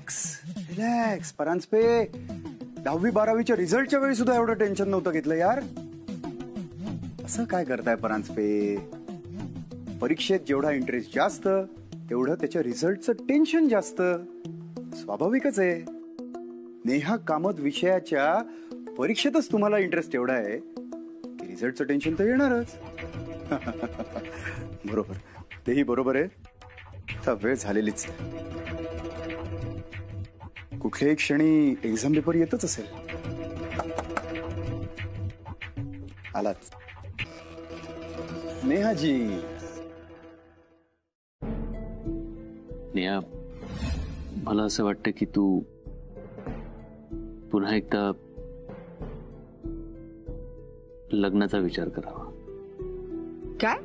Relax Paranjpe. 10वी-12वीच्या रिझल्टच्या वेळी सुद्धा एवढं टेन्शन नव्हतं घेतलं यार. असं काय करताय परांजपे? परीक्षेत जेवढा इंटरेस्ट जास्त तेवढं त्याच्या रिझल्टचं टेन्शन जास्त. स्वाभाविकच आहे. नेहा कामत विषयाच्या परीक्षेतच तुम्हाला इंटरेस्ट एवढा आहे की रिझल्टचं टेन्शन तर येणारच. बरोबर, तेही बरोबर आहे. आता वेळ झालेलीच. कुठल्याही क्षणी एक्झाम पेपर येतच असेल. आलाच नेहाजी. नेहा, मला असं वाटतं की तू पुन्हा एकदा लग्नाचा विचार करावा. काय?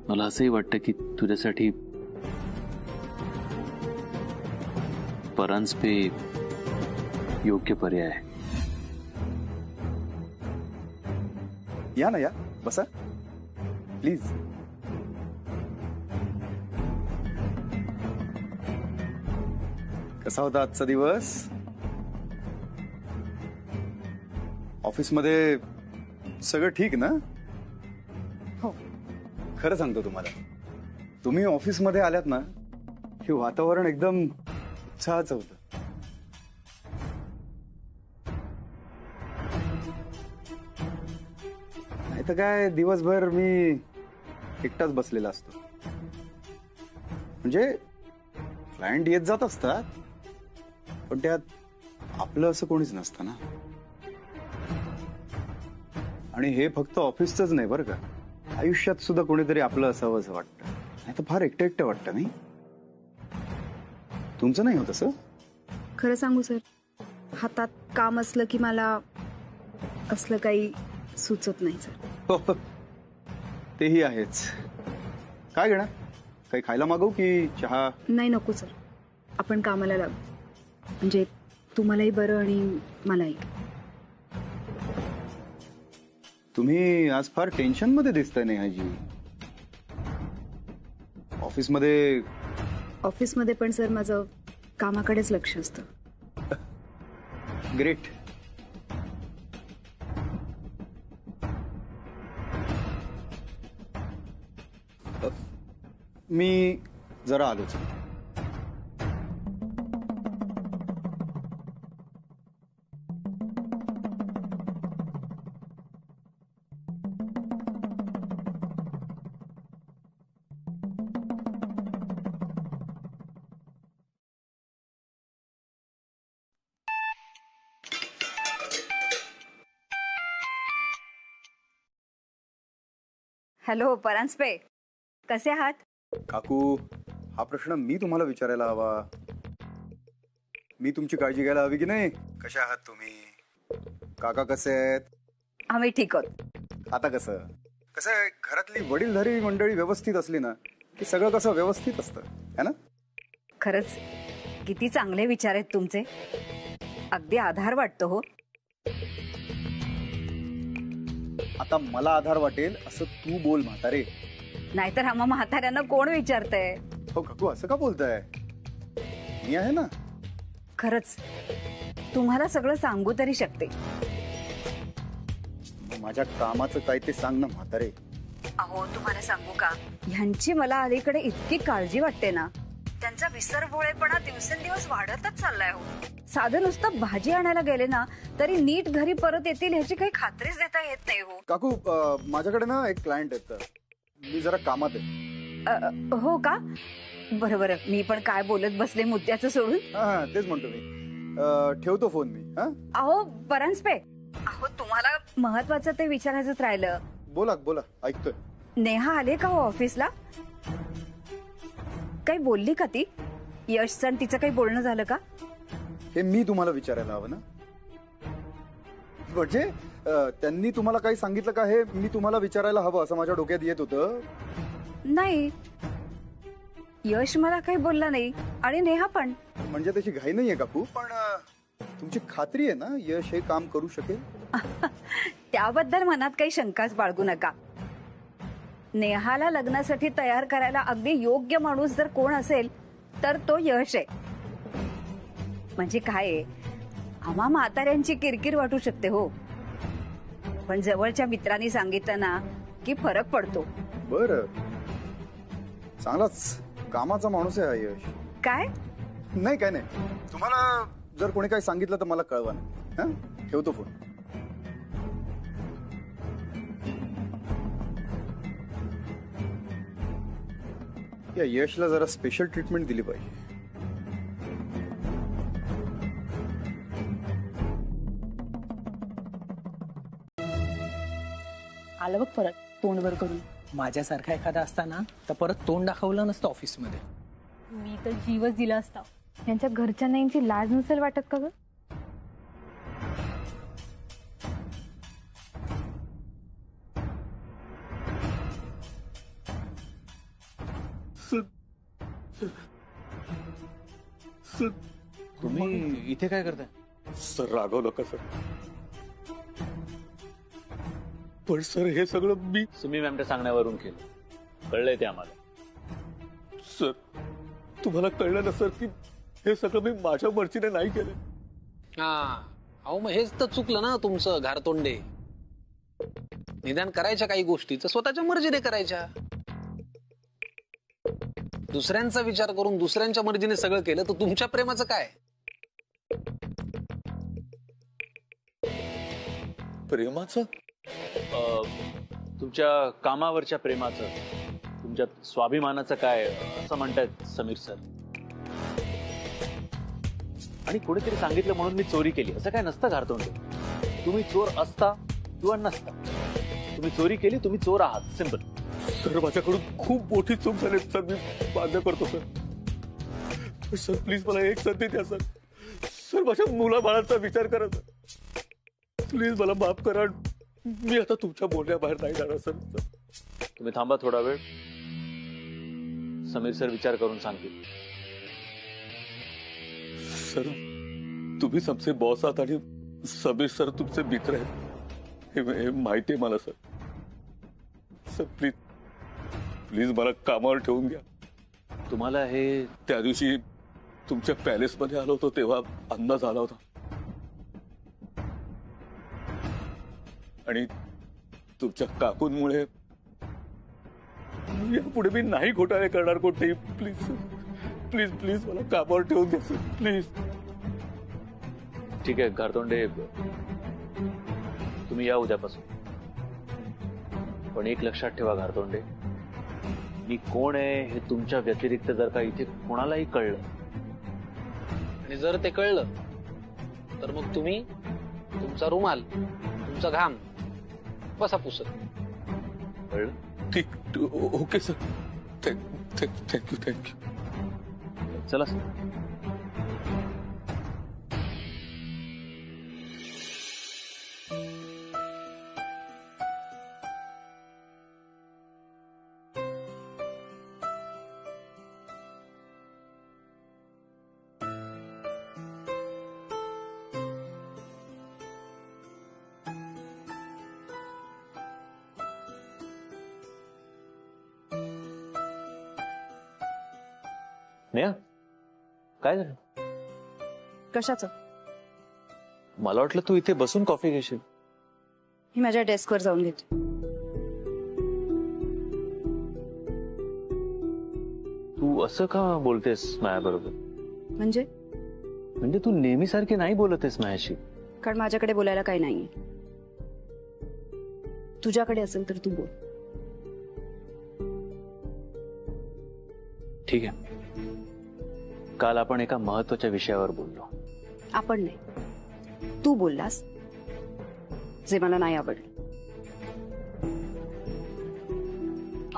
मला असंही वाटतं की तुझ्यासाठी परांजपे योग्य पर्याय आहे. या ना, या बसा प्लीज. कसा होता आजचा दिवस? ऑफिसमध्ये सगळं ठीक ना? हो. खरं सांगतो तुम्हाला, तुम्ही ऑफिसमध्ये आल्यात ना, हे वातावरण एकदम उत्साहाचं होतं. नाही तर काय, दिवसभर मी एकटाच बसलेला असतो. म्हणजे क्लायंट येत जात असतात, पण त्यात आपलं असं कोणीच नसतं ना. आणि हे फक्त ऑफिसचंच नाही बरं का, आयुष्यात सुद्धा कोणीतरी आपलं असावं असं वाटतं. नाही तर फार एकटं एकटं वाटतं. नाही, तुमचं नाही होत असं? खरं सांगू सर, हातात काम असलं की मला असलं काही सुचत नाही सर. हो, तेही आहेच. काय घेणार? काही खायला मागवू की चहा? नाही, नको सर, आपण कामाला लागू. म्हणजे तुम्हालाही बरं आणि मलाही. तुम्ही आज फार टेन्शन मध्ये दिसताय नेहाजी. ऑफिसमध्ये पण सर माझं कामाकडेच लक्ष असतं. ग्रेट. मी जरा आलोच. हॅलो परांजपे, कसे आहात? काकू, हा प्रश्न मी तुम्हाला विचारायला हवा. मी तुमची काळजी घ्यायला हवी की नाही? कशा आहात तुम्ही? काका कसे आहेत? आम्ही ठीक आहोत. आता कसं कसं आहे, घरातली वडीलधारी मंडळी व्यवस्थित असली ना की सगळं कसं व्यवस्थित असतं, है ना? खरंच किती चांगले विचार आहेत तुमचे. अगदी आधार वाटतो हो. आता मला आधार वाटेल असं तू बोल म्हातारे. नाहीतर आम्हा म्हाताऱ्यांना कोण विचारतंय? हो काकू, असं का बोलताय? मी आहे ना. खरंच तुम्हाला सगळं सांगू तरी शकते. माझ्या कामाचं काय ते सांग ना म्हातारे. अहो, तुम्हाला सांगू का, ह्यांची मला अलीकडे इतकी काळजी वाटते ना. त्यांचा विसरभोळेपणा दिवसेंदिवस वाढतच चाललाय हो. साधं नुसतं भाजी आणायला गेले ना तरी नीट घरी परत येतील ह्याची काही खात्रीच देता येत नाही हो. काकू, माझ्याकडे ना एक क्लायंट आहेत, मी जरा कामात आहे. हो का? बरोबर, मी पण काय बोलत बसले मुद्द्याचं सोडून. हा, तेच म्हणतो मी. ठेवतो फोन मी. हा, अहो परांजपे, अहो तुम्हाला महत्वाचं ते विचारायचंच राहिलं. बोला बोला, ऐकतोय. नेहा आले का हो ऑफिसला? काही बोलली का ती? यश सण तिचं काही बोलणं झालं का? हे मी तुम्हाला विचारायला हवं ना. म्हणजे त्यांनी तुम्हाला काही सांगितलं का हे मी तुम्हाला विचारायला हवं असं माझ्या डोक्यात येत होतं. नाही, यश मला काही बोलला नाही आणि नेहा पण. म्हणजे त्याची घाई नाहीये काकू, पण तुमची खात्री आहे ना यश हे काम करू शकेल? त्याबद्दल मनात काही शंकाच बाळगू नका. नेहाला लग्नासाठी तयार करायला अगदी योग्य माणूस जर कोण असेल तर तो यश आहे. म्हणजे काय आहे, आम्हा म्हाताऱ्यांची किरकिर वाटू शकते हो, पण जवळच्या मित्रांनी सांगितलं ना की फरक पडतो. बर, चांगलाच कामाचा माणूस आहे हा यश. काय नाही काय नाही, तुम्हाला जर कोणी काही सांगितलं तर मला कळवा ना. हं? ठेवतो फोन. या यशला जरा स्पेशल ट्रीटमेंट दिली पाहिजे. आलं बघ परत तोंडवर करून. माझ्यासारखा एखादा असताना तर परत तोंड दाखवलं नसतं ऑफिसमध्ये. मी तर जीवच दिला असता. यांच्या घरच्यांना यांची लाज नसेल वाटत का ग? तुम्ही इथे काय करताय? सर रागव नका सर. पण सर हे सगळं मी सुमी मॅमच्या सांगण्यावरून केलं. कळलंय ते आम्हाला. सर तुम्हाला कळलं ना सर की हे सगळं मी माझ्या मर्जीने नाही केलं. हा अहो मग हेच तर चुकलं ना तुमचं घारतोंडे. निदान करायच्या काही गोष्टी तर स्वतःच्या मर्जीने करायच्या. दुसऱ्यांचा विचार करून दुसऱ्यांच्या मर्जीने सगळं केलं तर तुमच्या प्रेमाचं काय? प्रेमाचं? तुमच्या कामावरच्या प्रेमाचं, तुमच्या स्वाभिमानाचं काय असं म्हणतायत समीर सर. आणि कोणीतरी सांगितलं म्हणून मी चोरी केली असं काय नसतं घारतोंडे. तुम्ही चोर असता किंवा नसता, तुम्ही चोरी केली, तुम्ही चोर आहात. सिंपल. सर माझ्याकडून खूप मोठी चूक झाली सर. मी मान्य करतो सर. सर प्लीज मला एक संधी द्या सर. सर माझ्या मुलाबाळाचा विचार करा सर. प्लीज मला माफ करा. मी आता तुमच्या बोलण्याबाहेर नाही जाणार सर. तुम्ही थांबा थोडा वेळ. समीर सर विचार करून सांगतील. सर तुम्ही सबसे बॉस आहात आणि समीर सर तुमचे मित्र आहेत हे माहिती आहे मला सर. सर प्लीज प्लीज मला कामावर ठेवून घ्या. तुम्हाला हे त्या दिवशी तुमच्या पॅलेसमध्ये आलो होतो तेव्हा अंदाज आला होता आणि तुमच्या काकूंमुळे यापुढे मी नाही घोटाळे करणार कोणतेही. प्लीज प्लीज प्लीज मला कामावर ठेवून घ्या सर प्लीज. ठीक आहे घारतोंडे, तुम्ही या उद्यापासून. पण एक लक्षात ठेवा घारतोंडे, मी कोण आहे हे तुमच्या व्यतिरिक्त जर का इथे कोणालाही कळलं आणि जर ते कळलं तर मग तुम्ही तुमचा रुमाल, तुमचा घाम बसा पुसत. कळलं? ठीक ओके सर. Thank you thank you. चला सर. नेहा, काय झालं? कशाचं? मला वाटलं तू इथे बसून कॉफी घेशील. मी माझ्या डेस्कवर जाऊन घेते. तू असं का बोलतेस माझ्याबरोबर? म्हणजे तू नेहमीसारखी नाही बोलतेस माझ्याशी. कारण माझ्याकडे बोलायला काही नाहीये. तुझ्याकडे असेल तर तू बोल. ठीक आहे. काल आपण एका महत्वाच्या विषयावर बोललो. आपण नाही, तू बोललास जे मला नाही आवडलं.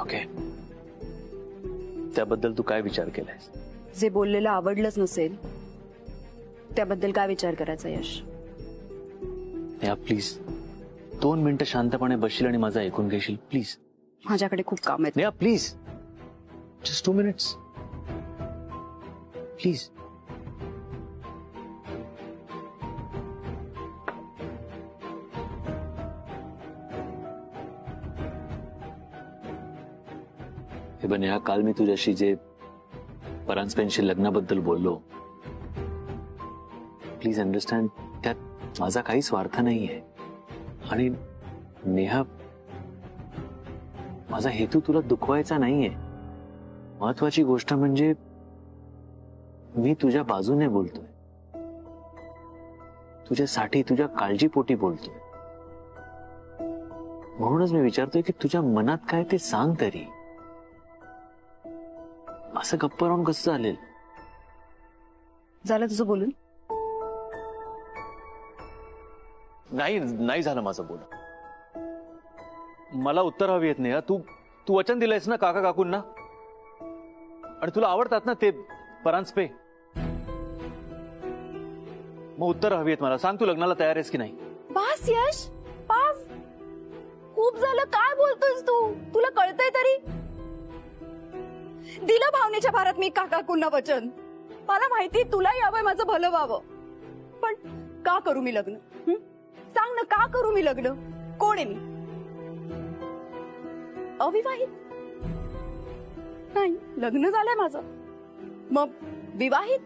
ओके, त्याबद्दल तू काय विचार केलायस? जे बोललेलं आवडलंच नसेल त्याबद्दल काय विचार करायचा यश? नेहा प्लीज 2 मिनिटं शांतपणे बसशील आणि माझं ऐकून घेशील प्लीज? माझ्याकडे खूप काम आहेत. Neha please, just 2 minutes please. हे बघ नेहा, काल मी तुझ्याशी जे परांजपेंशी लग्नाबद्दल बोललो प्लीज अंडरस्टँड, त्यात माझा काही स्वार्थ नाहीये. आणि नेहा, माझा हेतू तुला दुखवायचा नाहीये. महत्वाची गोष्ट म्हणजे मी तुझ्या बाजूने बोलतोय, तुझ्यासाठी, तुझ्या काळजीपोटी बोलतोय. म्हणूनच मी विचारतोय की तुझ्या मनात काय ते सांग तरी. असं गप्प राहून कसं चालेल? झालं तुझं बोलून? नाही झालं माझं बोल. मला उत्तर हवी येत नाही. तू वचन दिलंयस ना काका काकूंना, आणि तुला आवडतात ना ते परांजपे. मग उत्तर हवी आहेत मला. सांग, तू लग्नाला तयार आहेस की नाही? बास यश, बास. खूप झालं. काय बोलतोयस तू? तुला कळतंय तरी? दिलं भावनेच्या भारात मी काकाकूंना वचन. मला माहिती तुलाही हवंय माझं भलं व्हावं, पण का करू मी लग्न? सांग ना, का करू मी लग्न? कोण आहे मी? अविवाहित नाही, लग्न झालंय माझं. मग विवाहित?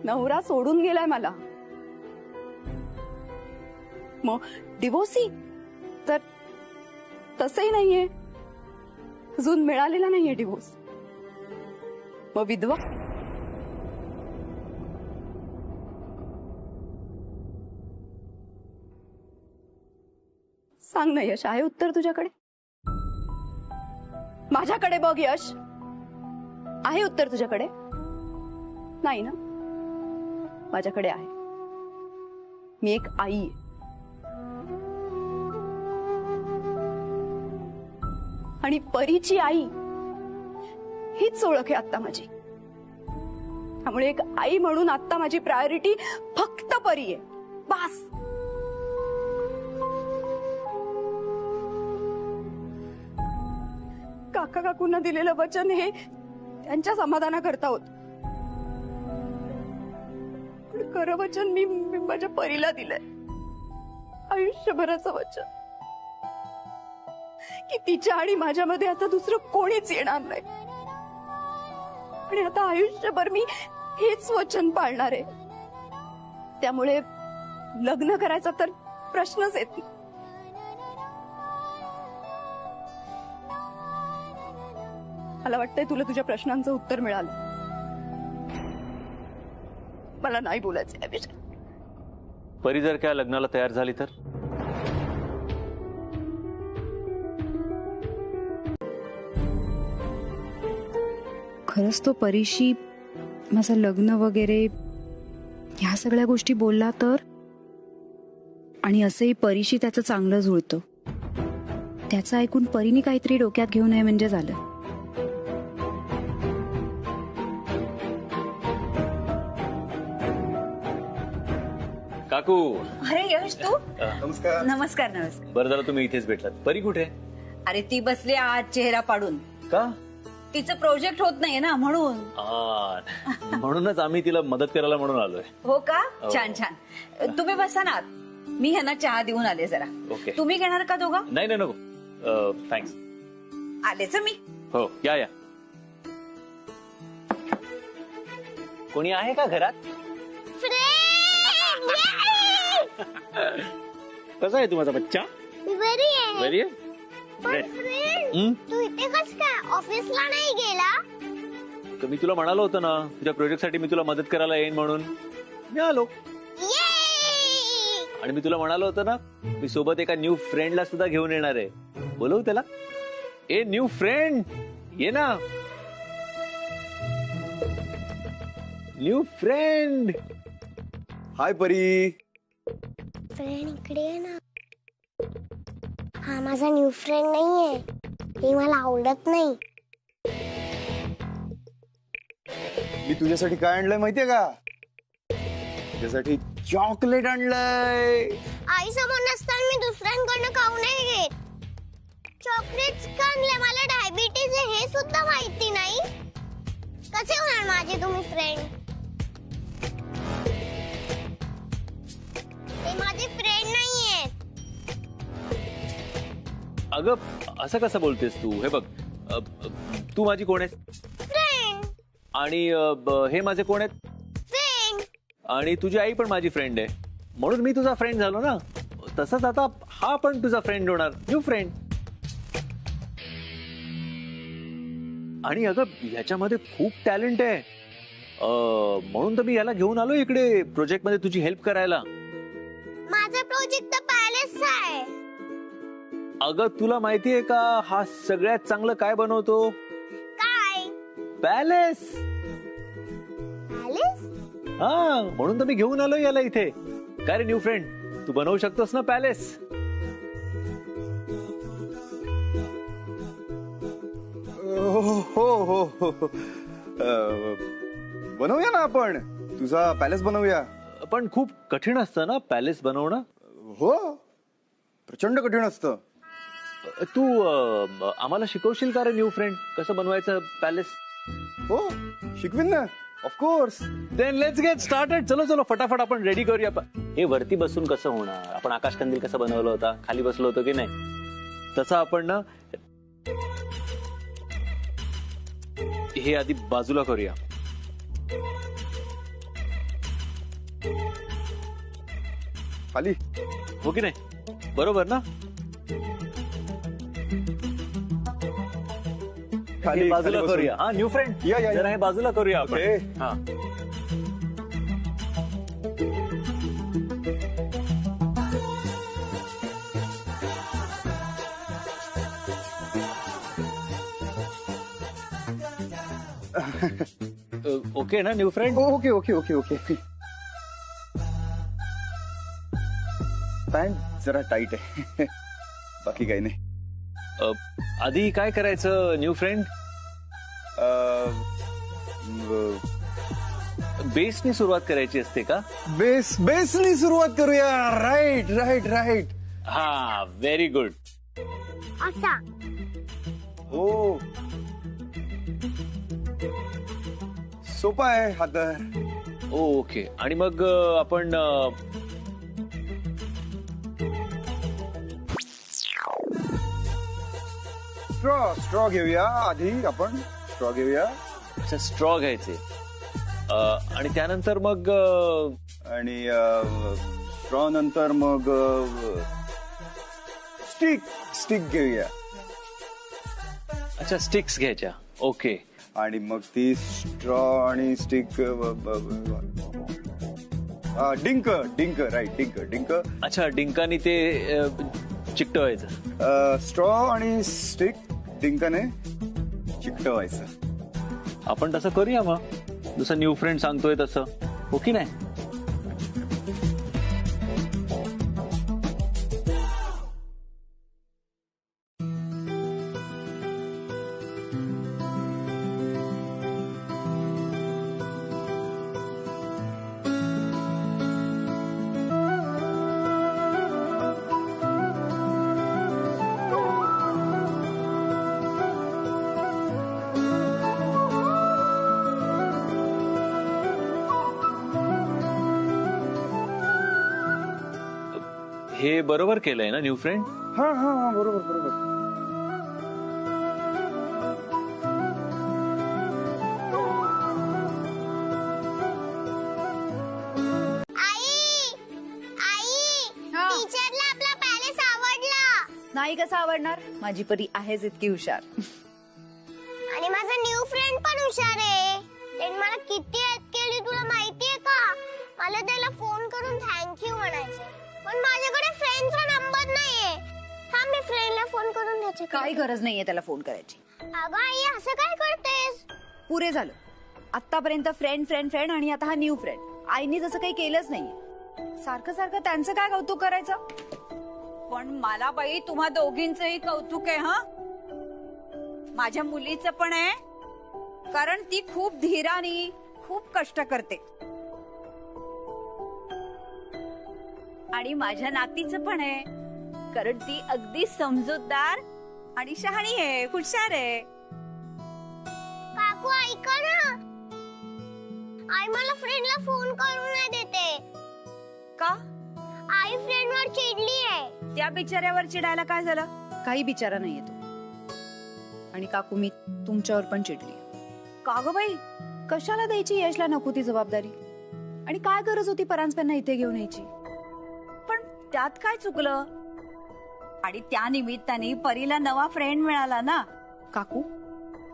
नवरा सोडून गेलाय मला. मग डिवोर्सी? तर तसंही नाहीये, अजून मिळालेला नाहीये डिवोर्स. मग विधवा? सांग ना यश, आहे उत्तर तुझ्याकडे? माझ्याकडे बघ यश, आहे उत्तर तुझ्याकडे? नाही ना? माझ्याकडे आहे. मी एक आई आहे. आणि परीची आई हीच ओळख आहे आता माझी. त्यामुळे एक आई म्हणून आता माझी प्रायोरिटी फक्त परी आहे, बास. काका काकूंना दिलेलं वचन हे त्यांच्या समाधानाकरता होत, पण खरं वचन मी माझ्या परीला दिलंय. आयुष्यभराचं वचन की तिच्या आणि माझ्यामध्ये आता दुसरं कोणीच येणार नाही. आणि आता आयुष्यभर मी हेच वचन पाळणार आहे. त्यामुळे लग्न करायचा तर प्रश्नच येत नाही. मला वाटतंय तुला तुझ्या प्रश्नांचं उत्तर मिळालं. मला नाही बोलायचं या विषयात. परी जर काय लग्नाला तयार झाली तर? खरंच तो परीशी माझं लग्न वगैरे ह्या सगळ्या गोष्टी बोलला तर? आणि असंही परीशी त्याचं चांगलं जुळतं. त्याचं ऐकून परीने काहीतरी डोक्यात घेऊ नये म्हणजे झालं. काकू. अरे यश, तू? नमस्कार. नमस्कार. नमस्कार. बरं झालं तुम्ही इथेच भेटलात. परी कुठे? अरे ती बसली आज चेहरा पाडून. का? तिचं प्रोजेक्ट होत नाहीये ना, म्हणून. म्हणूनच आम्ही तिला मदत करायला म्हणून आलोय. हो का? छान छान. तुम्ही बसा ना, मी ह्यांना चहा देऊन आले जरा. ओके. तुम्ही घेणार का दोघा? नाही नको, थँक्स. आलेच मी. हो, या. कोणी आहे का घरात? कसा आहे तुम्हाला बच्चा? बरी आहे. बरी आहे. तू इथे कस काय ऑफिसला नाही गेला? तर मी तुला म्हणालो होतं ना, तुझ्या प्रोजेक्ट साठी मी तुला मदत करायला येईन म्हणून. मी आलो. आणि मी तुला म्हणालो होतं ना, मी सोबत एका न्यू फ्रेंडला सुद्धा घेऊन येणार आहे. बोलवू त्याला? ए न्यू फ्रेंड, ये ना. New friend. हाय परी. फ्रेंड इकडे आहे ना. हा माझा न्यू फ्रेंड नाहीये, हे मला आवडत नाही. मी तुझ्यासाठी काय आणलंय माहितीये का? तुझ्यासाठी चॉकलेट आणलंय. आई समोर नसताना मी दुसऱ्यांकडनं खाऊ नाही घेत. चॉकलेट्स का आणले? मला डायबिटीज आहे हे सुद्धा माहिती नाही. कसे होणार माझे तुम्ही फ्रेंड? ते माझे फ्रेंड नाहीये. अगं असं कसं बोलतेस तू? हे बघ, तू माझी कोण आहेस? फ्रेंड. आणि हे माझे कोण आहेत? आणि तुझी आई पण माझी फ्रेंड आहे, म्हणून मी तुझा फ्रेंड झालो ना. तसंच आता हा पण तुझा फ्रेंड होणार, न्यू फ्रेंड. आणि अगं ह्याच्यामध्ये खूप टॅलेंट आहे, म्हणून तर मी याला घेऊन आलो इकडे प्रोजेक्ट मध्ये तुझी हेल्प करायला. माझा प्रोजेक्ट तर पॅलेस आहे. अगं तुला माहितीये का हा सगळ्यात चांगलं काय बनवतो? काय? पॅलेस. पॅलेस? हा, म्हणून तर मी घेऊन आलो याला इथे. काय रे न्यू फ्रेंड, तू बनवू शकतोस ना पॅलेस? हो हो हो. बनवूया ना आपण, तुझा पॅलेस बनवूया. पण खूप कठीण असतं ना पॅलेस बनवणं. हो, प्रचंड कठीण असतं. तू आम्हाला शिकवशील का रे न्यू फ्रेंड कसं बनवायचं पॅलेस? हो, शिकवीन ना, of course. Then let's get started. चलो चलो फटाफट आपण रेडी करूया. हे वरती बसून कसं होणार? आपण आकाश कंदील कसं बनवलं होता, खाली बसलो होतो की नाही, तसं आपण ना हे आधी बाजूला करूया. खाली हो की नाही? बरोबर ना? हे बाजूला खाली करूया. हा न्यू फ्रेंड, या, या, या. जरा हे बाजूला करूया आपण. ओके. हा. ओके ना new friend? Okay okay okay okay. Pant जरा टाईट आहे, बाकी काही नाही. आधी काय करायचं न्यू फ्रेंड? बेसनी सुरुवात करायची असते का? बेसनी सुरुवात करूया. Right right right. हा, व्हेरी गुड. असा. हो, सोपा आहे हा तर. ओके. आणि मग आपण स्ट्रॉ घेऊया. आधी आपण स्ट्रॉ घेऊया. स्ट्रॉ घ्यायचे आणि त्यानंतर मग आणि स्ट्रॉ नंतर मग स्टिक घेऊया. अच्छा, स्टिक्स घ्यायच्या. ओके. आणि मग ती स्ट्रॉ आणि स्टिक डिंक राईट. डिंक. अच्छा, डिंकाने ते चिकटवायचं. स्ट्रॉ आणि स्टिक डिंकाने चिकटवायचं. आपण तसं करूया मग, जसं न्यू फ्रेंड सांगतोय तसं. हो की नाही? हे बरोबर केलंय ना न्यू फ्रेंड? हा हा हा, बरोबर. टीचरला आपला पॅलेस आवडला. नाही कसं आवडणार, माझी परी आहेच इतकी हुशार. आणि माझा न्यू फ्रेंड पण हुशार आहे. त्याने मला किती हेल्प केली तुला माहितीये का? मला त्याला फोन करून थँक्यू म्हणायचे, पण माझ्याकडे फ्रेंडचा नंबर नाहीये. थांब, मी फ्रेंडला फोन करून द्यायचे. काही गरज नाहीये त्याला फोन करायची. अगं आई, असं काय करतेस? पुरे झालं. आतापर्यंत फ्रेंड आणि आता हा न्यू फ्रेंड. आईने जसं काही केलंच नाहीये. सारखं त्यांचं काय कौतुक करायचं? पण मला बाई तुम्हा दोघींचंही कौतुक आहे. हा, माझ्या मुलीचं पण आहे, कारण ती खूप धीरानी खूप कष्ट करते. आणि माझ्या नातीचं पण आहे, कारण ती अगदी समजूतदार आणि शहाणी आहे, हुशार आहे. काकू ऐका ना, आई मला फ्रेंडला फोन करून नाही देते. का? आई फ्रेंडवर चिडली आहे. त्या बिचाऱ्यावर चिडायला काय झालं? काही बिचारा नाहीये तो. आणि काकू, मी तुमच्यावर पण चिडली. का ग बाई, कशाला द्यायची यशला नको ती जबाबदारी? आणि काय गरज होती परांजपेंना इथे घेऊन यायची? पण त्यात काय चुकलं? आणि त्या निमित्ताने परीला नवा फ्रेंड मिळाला ना. काकू,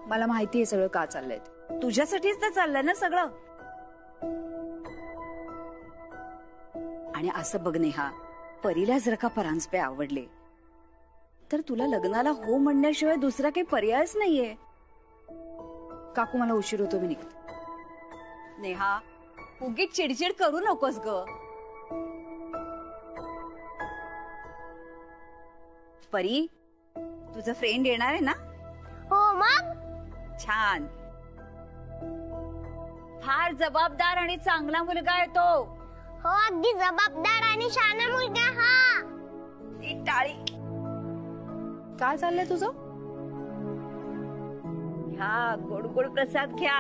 मला माहिती आहे सगळं का चाललंय ते. तुझ्यासाठीच तर चाललंय ना सगळं. आणि असं बघ नेहा, परीला जर का परांजपे आवडले तर तुला लग्नाला हो म्हणण्याशिवाय दुसरा काही पर्यायच नाहीये. काकू, मला उशीर होतो, मी निघते. नेहा, उगीच चिडचिड करू नकोस ग. परी, तुझा फ्रेंड येणार आहे ना? हो मग. छान. फार जबाबदार आणि चांगला मुलगा आहे तो. हो, अगदी जबाबदार आणि शहाणा मुलगा हा. ती टाळी. काय चाललंय तुझं? ह्या गोड गोड प्रसाद घ्या.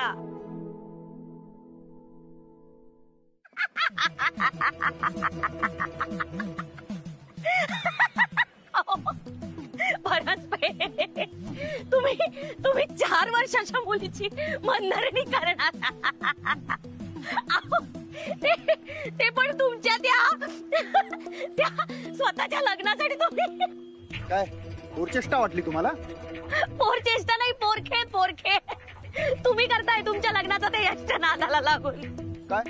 तुम्ही 4 वर्षाच्या मुलीची मनधरणी करणार. ते पण तुमच्या त्या स्वतःच्या लग्नासाठी. तुम्ही काय चेष्टा वाटली तुम्हाला? पोरचेष्टा नाही, पोरखे. तुम्ही करताय तुमच्या लग्नाचा ते यष्ट नादाला लागून. काय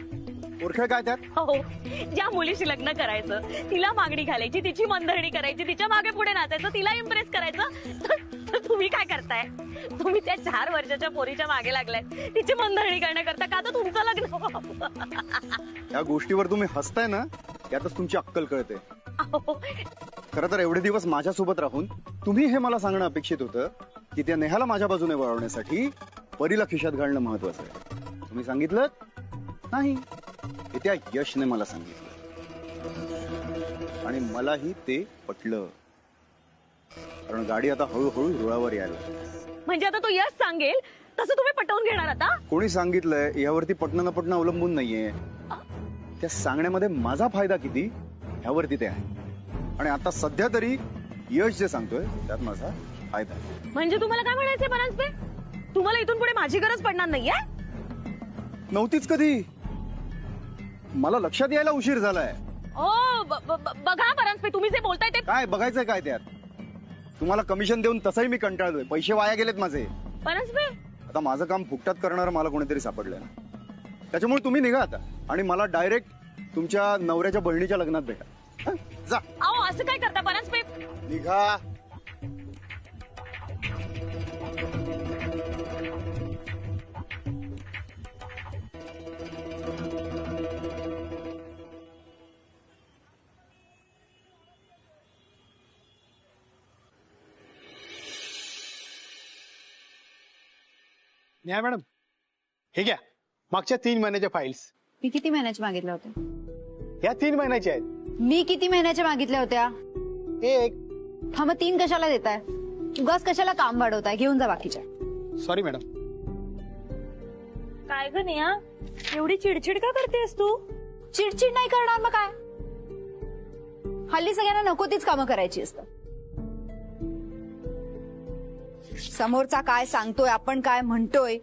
पोरखे काय त्यात? हो, ज्या मुलीशी लग्न करायचं, तिला मागणी घालायची, तिची मनधरणी करायची, तिच्या मागे पुढे नाचायचं, तिला इम्प्रेस करायचं, तर तुम्ही काय करताय? तुम्ही त्या 4 वर्षाच्या पोरीच्या मागे लागलाय तिची मनधरणी करण्याकरता, का तर तुमचं लग्न. या गोष्टीवर तुम्ही हसताय ना, यातच तुमची अक्कल कळते. खरं तर एवढे दिवस माझ्यासोबत राहून तुम्ही हे मला सांगणं अपेक्षित होतं की त्या नेहाला माझ्या बाजूने वळवण्यासाठी परीला खिशात घालणं महत्वाचं आहे. तुम्ही सांगितलं नाही. हे त्या यशने मला सांगितलं आणि मलाही ते पटलं. कारण गाडी आता हळूहळू रुळावर यायला. म्हणजे आता तो यश सांगेल तसं तुम्ही पटवून घेणार आता? कोणी सांगितलंय यावरती पटणं न पटणं अवलंबून नाहीये. त्या सांगण्यामध्ये माझा फायदा किती ह्यावरती ते आहे. आणि आता सध्या तरी यश जे सांगतोय त्यात माझा फायदा आहे. म्हणजे तुम्हाला काय म्हणायचंय परांजपे? तुम्हाला इथून पुढे माझी गरज पडणार नाहीये? नव्हतीच कधी. मला लक्षात यायला उशीर झालाय. बघा परांजपे, तुम्ही जे बोलताय ते काय बघायचंय काय त्यात? तुम्हाला कमिशन देऊन तसंही मी कंटाळलोय. पैसे वाया गेलेत माझे. परांजपे, आता माझं काम फुकटात करणार मला कोणीतरी सापडलंय ना. त्याच्यामुळे तुम्ही निघा आता आणि मला डायरेक्ट तुमच्या नवऱ्याच्या बहिणीच्या लग्नात भेटा. हं? जा. अहो असं काय करता परांजपे? निघा. न्या मॅडम, हे घ्या मागच्या 3 महिन्याच्या फाईल्स. मी किती महिन्याच्या मागितल्या होत्या? या 3 महिन्याच्या आहेत. मी किती महिन्याच्या मागितल्या होत्या? 1. हा, मग 3 कशाला देताय? उगाच कशाला काम वाढवताय? घेऊन जा बाकीच्या. Sorry madam. काय ग नेहा, एवढी चिडचिड का करतेस तू? चिडचिड नाही करणार मग काय? हल्ली सगळ्यांना नको तीच कामं करायची असतात. समोरचा काय सांगतोय, आपण काय म्हणतोय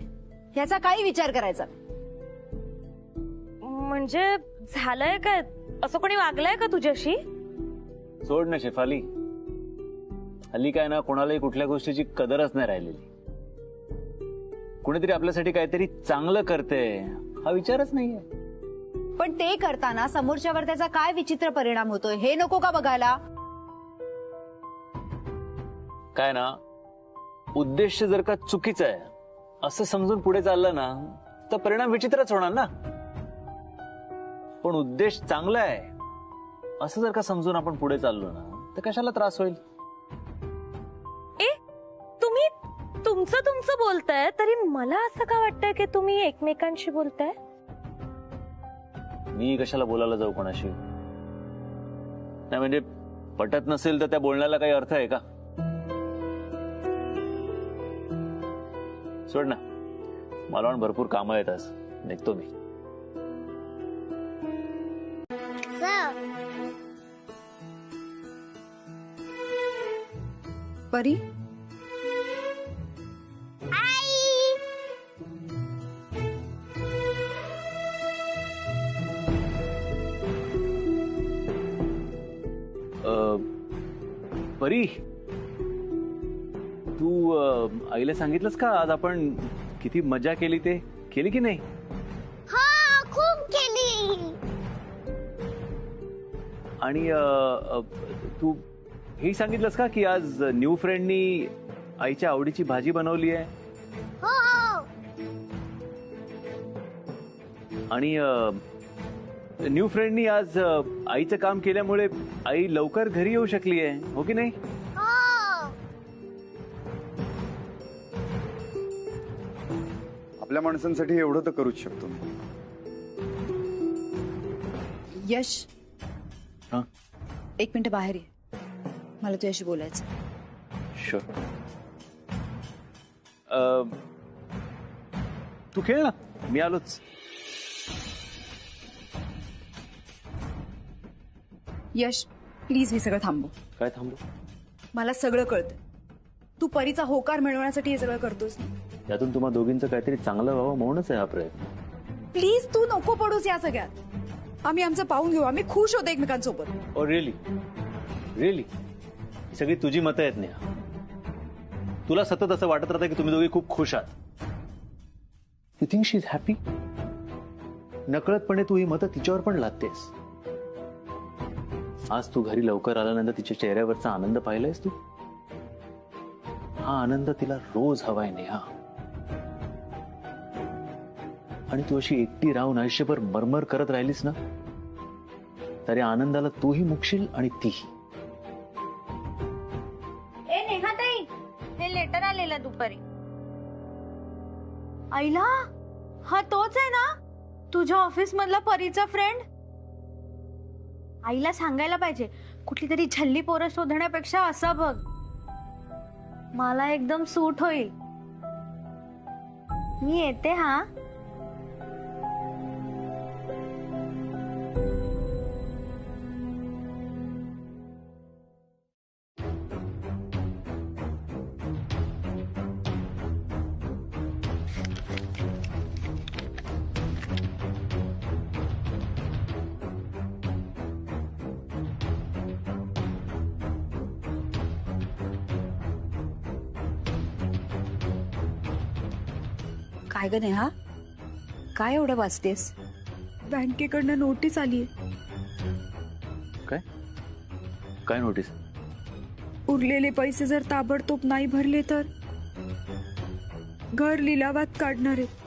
याचा काही विचार करायचा. म्हणजे झालंय काय? असं कोणी वागलंय का तुझ्याशी? सोड ना शेफाली. हल्ली काय ना, कोणालाही कुठल्या गोष्टीची कदरच नाही राहिलेली. कुणीतरी आपल्यासाठी काहीतरी चांगलं करते हा विचारच नाहीये. पण ते करताना समोरच्यावर त्याचा काय विचित्र परिणाम होतोय हे नको का बघायला? काय ना, उद्देश जर का चुकीचा आहे असं समजून पुढे चाललं ना तर परिणाम विचित्रच होणार ना. पण उद्देश चांगला आहे असं जर का समजून आपण पुढे चाललो ना तर कशाला त्रास होईल? तुम्ही तुमचं बोलताय तरी मला असं का वाटतंय की तुम्ही एकमेकांशी बोलताय? मी कशाला बोलायला जाऊ कोणाशी? नाही म्हणजे पटत नसेल तर त्या बोलण्याला काही अर्थ आहे का? सोड ना, मला पण भरपूर कामं येतात. निघतो मी. परी, परी, तू आईला सांगितलंस का आज आपण किती मजा केली ते? केली की नाही? हा, खूप केली. आणि तू हे सांगितलंस का की आज न्यू फ्रेंडनी आईच्या आवडीची भाजी बनवली आहे? हो. आणि न्यू फ्रेंडनी आज आईचं काम केल्यामुळे आई लवकर घरी येऊ शकली आहे, हो की नाही? हो. आपल्या माणसांसाठी एवढं तर करूच शकतो. यश, हा? एक मिनिट बाहेर ये, मला तुझ्याशी बोलायचं. शुअर. तू खेळ ना, मी आलोच. यश, प्लीज हे सगळं थांबव. काय थांबू? मला सगळं कळतं. तू परीचा होकार मिळवण्यासाठी हे सगळं करतोस ना. यातून तुम्हा दोघींचं काहीतरी चांगलं व्हावं म्हणूनच आहे हा प्रयत्न. प्लीज तू नको पडूस या सगळ्यात. आम्ही आमचं पाहून घेऊ, आम्ही खुश होतो एकमेकांसोबत. Oh really? रिअली? ही सगळी तुझी मतं आहेत नेहा. तुला सतत असं वाटत राहतं की तुम्ही दोघी खूप खुश आहात. You think she is happy? नकळतपणे तू ही मतं तिच्यावर पण लादतेस. आज तू घरी लवकर आल्यानंतर तिच्या चेहऱ्यावरचा आनंद पाहिलायस तू? हा आनंद तिला रोज हवाय नेहा. आणि तू अशी एकटी राहून आयुष्यभर मरमर करत राहिलीस ना, तरी आनंदाला तूही मुकशील आणि तीही. ए नेहाताई, हे लेटर आलेलं दुपारी. आईला, हा तोच आहे ना तुझ्या ऑफिस मधला परीचा फ्रेंड? आईला सांगायला पाहिजे, कुठली तरी झल्ली पोरं शोधण्यापेक्षा असं बघ, मला एकदम सूट होईल. मी येते हा. काय ग नेहा, काय एवढं वाचतेस? बँकेकडनं नोटीस आली. काय? काय नोटीस? उरलेले पैसे जर ताबडतोब नाही भरले तर घर लिलावात काढणार आहेत.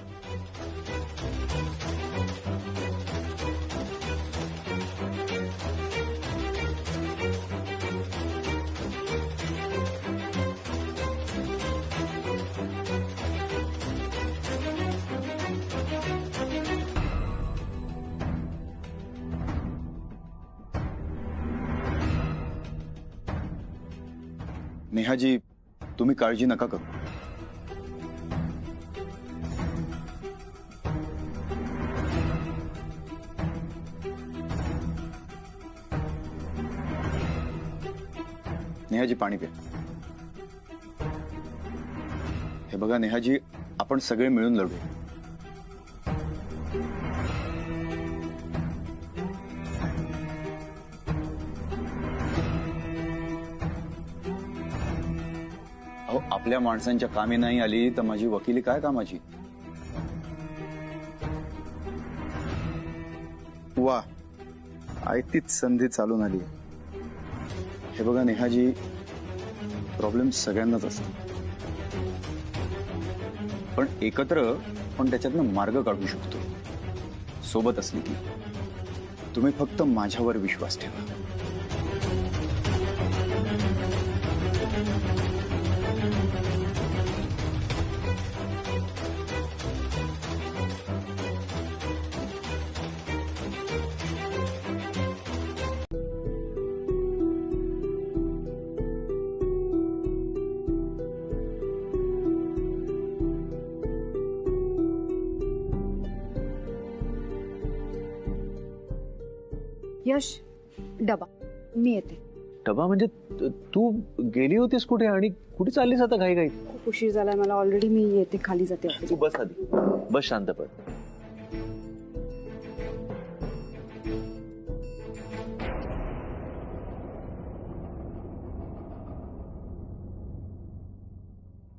नेहाजी, तुम्ही काळजी नका करू. नेहाजी, पाणी प्या. हे बघा नेहाजी, आपण सगळे मिळून लढू. अहो, आपल्या माणसांच्या कामी नाही आली तर माझी वकिली काय कामाची? वा, आयतीच संधी चालून आली. हे बघा नेहाजी, प्रॉब्लेम सगळ्यांनाच असतो, पण एकत्र आपण त्याच्यातनं मार्ग काढू शकतो. सोबत असली की. तुम्ही फक्त माझ्यावर विश्वास ठेवा. यश, डबा. मी येते. डबा म्हणजे तू गेली होतीस कुठे आणि कुठे चाललीस आता घाई घाई? खूप उशीर झालाय मला ऑलरेडी. मी येते, खाली जाते. तू बस आधी, बस शांत पड.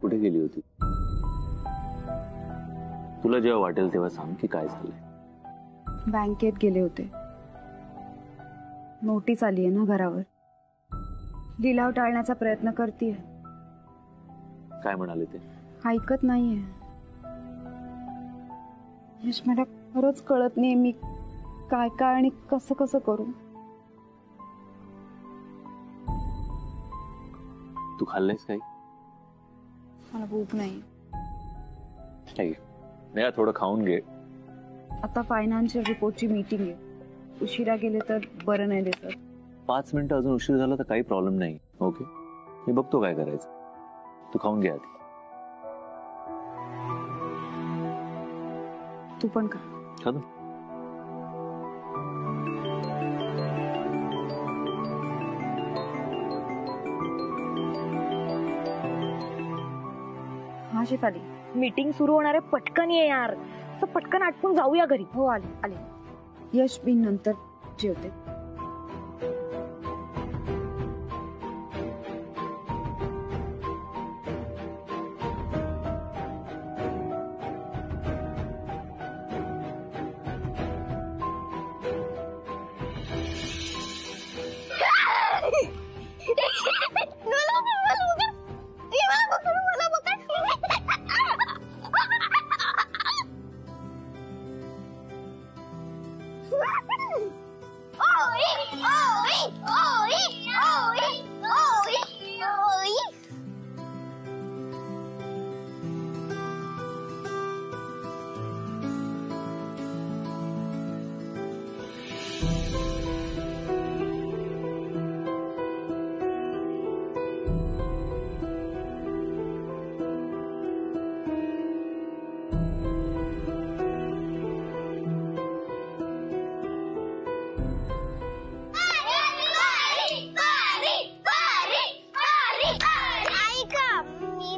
कुठे गेली होती? तुला जेव्हा वाटेल तेव्हा सांग की काय झालंय. बँकेत गेले होते. नोटीस आली आहे ना घरावर. लिलाव टाळण्याचा प्रयत्न करतीये. काय म्हणाले ते? ऐकत नाहीये. यश, मला खरंच कळत नाही मी काय काय आणि कसं कसं करू. तू खाल्लंयस काही? मला भूक नाही. नाही, थोडं खाऊन घे. आता फायनान्शियल रिपोर्टची मीटिंग आहे. उशिरा गेले तर बरं नाही दिसत. 5 मिनिटं अजून उशीर झाला तर काही प्रॉब्लेम नाही. ओके, मी बघतो काय करायचं. तू खाऊन घे आधी. तू पण का? खातो. हा शेफाली, मीटिंग सुरू होणार आहे, पटकन ये यार. असं पटकन आटपून जाऊया घरी. हो आले आले. यश, मी नंतर जेवते.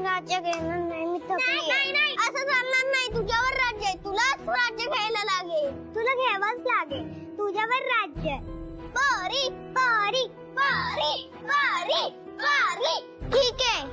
राज्य घेणार नाही मी थकली. असं चालणार नाही. तुझ्यावर राज्य आहे. तुलाच राज्य घ्यायला लागेल. तुला घ्यावंच लागेल. तुझ्यावर राज्य आहे. परी परी परी परी परी. ठीक आहे.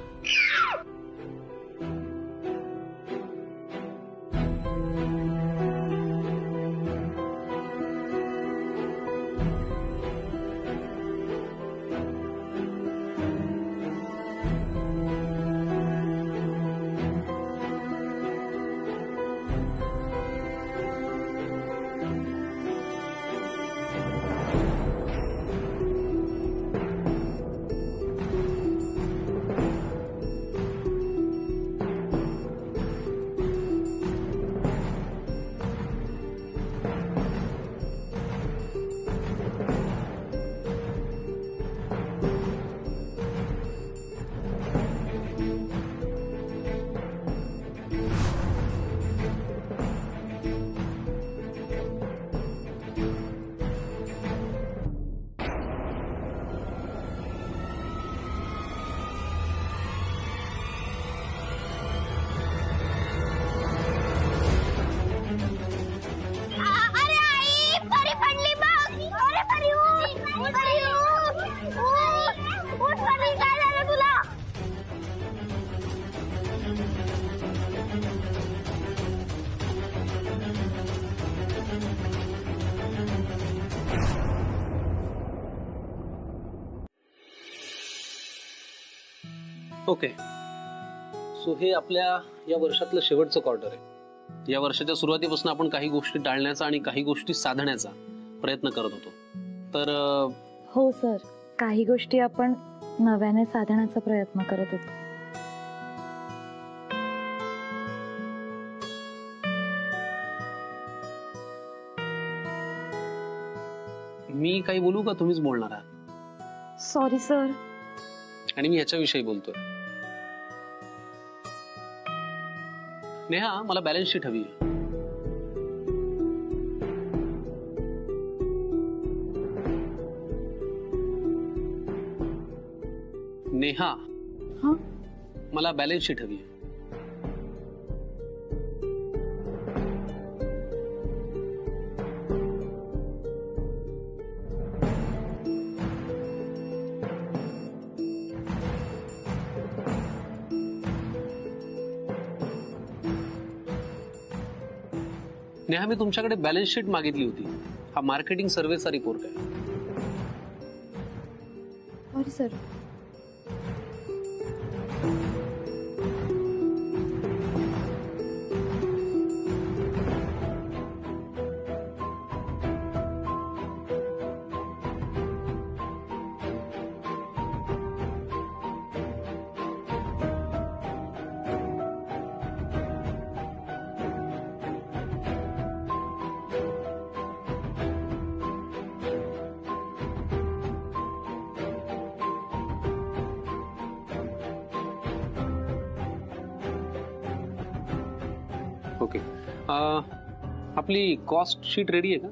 ओके, सो हे आपल्या या वर्षातलं शेवटचं क्वार्टर आहे. या वर्षाच्या सुरुवातीपासून आपण काही गोष्टी टाळण्याचा आणि काही गोष्टी साधण्याचा प्रयत्न करत होतो. तर हो सर, काही गोष्टी आपण नव्याने साधण्याचा प्रयत्न करत होतो. मी काही बोलू का? तुम्हीच बोलणार आहात? Sorry sir. आणि मी ह्याच्याविषयी बोलतोय. नेहा, मला बॅलन्स शीट हवी आहे. नेहा, मला बॅलन्स शीट हवी आहे. नेहा, मी तुमच्याकडे बॅलन्स शीट मागितली होती. हा मार्केटिंग सर्व्हेचा रिपोर्ट आहे. Sorry sir. ओके. आपली कॉस्ट शीट रेडी आहे का?